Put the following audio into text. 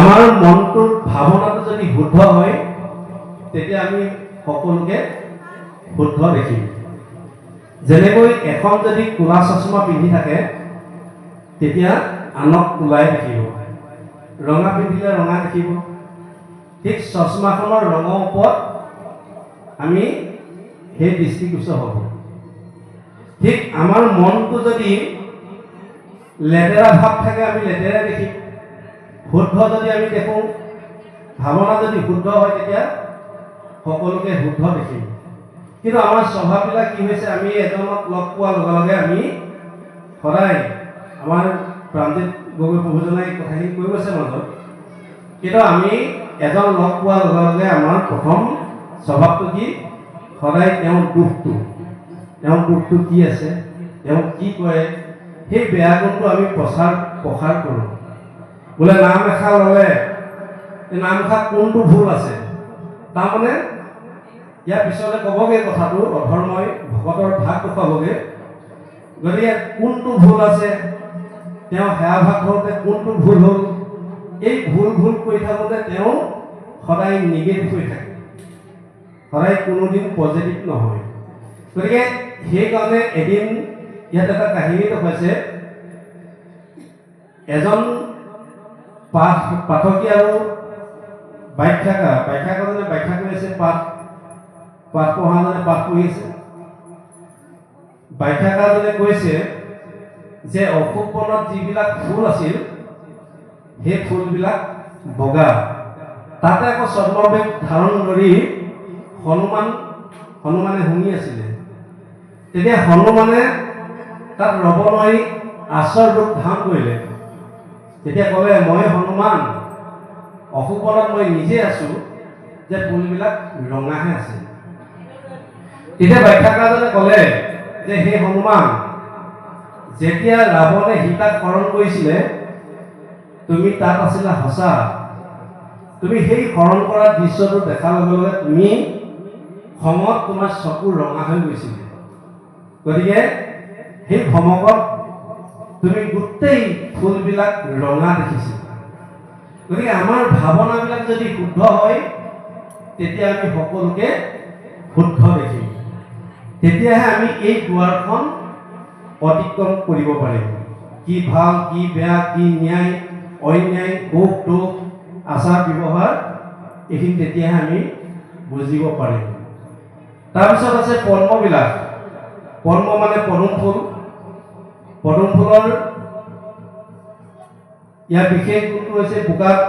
আমাৰ মনটোৰ ভাৱনাটো যদি শুদ্ধ হয় তেতিয়া আমি সকলোকে শুদ্ধ দেখিম। যেনেকৈ এখন যদি কোলা চশমা পিন্ধি থাকে তেতিয়া আনক কোলাই দেখিব, ৰঙা পিন্ধিলে ৰঙা দেখিব। ঠিক চশমাখনৰ ৰঙৰ ওপৰত আমি সেই দৃষ্টিগোচৰ হ'ব। ঠিক আমাৰ মনটো যদি লেতেৰা ভাৱ থাকে আমি লেতেৰা দেখিম, শুদ্ধ যদি আমি দেখোঁ, ভাৱনা যদি শুদ্ধ হয় তেতিয়া সকলোকে শুদ্ধ দেখিম। কিন্তু আমাৰ স্বভাৱবিলাক কি হৈছে, আমি এজনক লগ পোৱাৰ লগে লগে আমি সদায় আমাৰ প্ৰান্তিক গগৈ প্ৰভুজনাই কথাখিনি কৈ গৈছে মাজত, কিন্তু আমি এজন লগ পোৱাৰ লগে লগে আমাৰ প্ৰথম স্বভাৱটো কি, সদায় তেওঁৰ দুখটো কি আছে, তেওঁ কি কৰে, সেই বেয়া গুণটো আমি প্ৰসাৰ কৰোঁ। বোলে নাম এষাৰ ল'লে এই নাম এষাৰ কোনটো ভুল আছে, তাৰমানে ইয়াৰ পিছতে ক'বগৈ কথাটো অধৰ্মই ভকতৰ ভাগ দেখুৱাবগৈ। গতিকে কোনটো ভুল আছে, তেওঁ সেৱা ভাগ কৰোঁতে কোনটো ভুল হ'ল, এই ভুল কৰি থাকোঁতে তেওঁ সদায় নিগেটিভ হৈ থাকে, সদায় কোনোদিন পজিটিভ নহয়। গতিকে সেইকাৰণে এদিন ইয়াত এটা কাহিনী দেখুৱাইছে, এজন পাঠকী আৰু ব্যাখ্যাজনে ব্যাখ্যা কৰি আছে, পাঠ পঢ়াজনে পাঠ পঢ়ি আছে। ব্যাখ্যাকাৰজনে কৈছে যে অশোক বনত যিবিলাক ফুল আছিল সেই ফুলবিলাক বগা, তাতে আকৌ ছদ্মবেশ ধাৰণ কৰি হনুমানে শুনি আছিলে। তেতিয়া হনুমানে তাত ৰব নোৱাৰি আচৰ ৰূপ ধাৰণ কৰিলে। তেতিয়া ক'লে, মই হনুমান, অশোক বনত মই নিজে আছোঁ, যে ফুলবিলাক ৰঙাহে আছে। তেতিয়া ব্যাখ্যাকাৰজনে ক'লে যে হে হনুমান, যেতিয়া ৰাৱণে সীতাক হৰণ কৰিছিলে তুমি তাত আছিলা সঁচা, তুমি সেই হৰণ কৰা দৃশ্যটো দেখাৰ লগে লগে তুমি খঙত তোমাৰ চকু ৰঙা হৈ গৈছিলে। গতিকে সেই ভমকত তুমি গোটেই ফুলবিলাক ৰঙা দেখিছিলা। গতিকে আমাৰ ভাৱনাবিলাক যদি শুদ্ধ হয় তেতিয়া আমি সকলোকে শুদ্ধ দেখিম, তেতিয়াহে আমি এই দুৱাৰখন অতিক্ৰম কৰিব পাৰিম। কি ভাল, কি বেয়া, কি ন্যায়, অন্যায়, সুখ দুখ, আচাৰ ব্যৱহাৰ, এইখিনি তেতিয়াহে আমি বুজিব পাৰিম। তাৰপিছত আছে পদ্মবিলাক। পদ্ম মানে পদুম ফুল। পদুম ফুলৰ ইয়াৰ বিশেষ গুণটো হৈছে বোকাত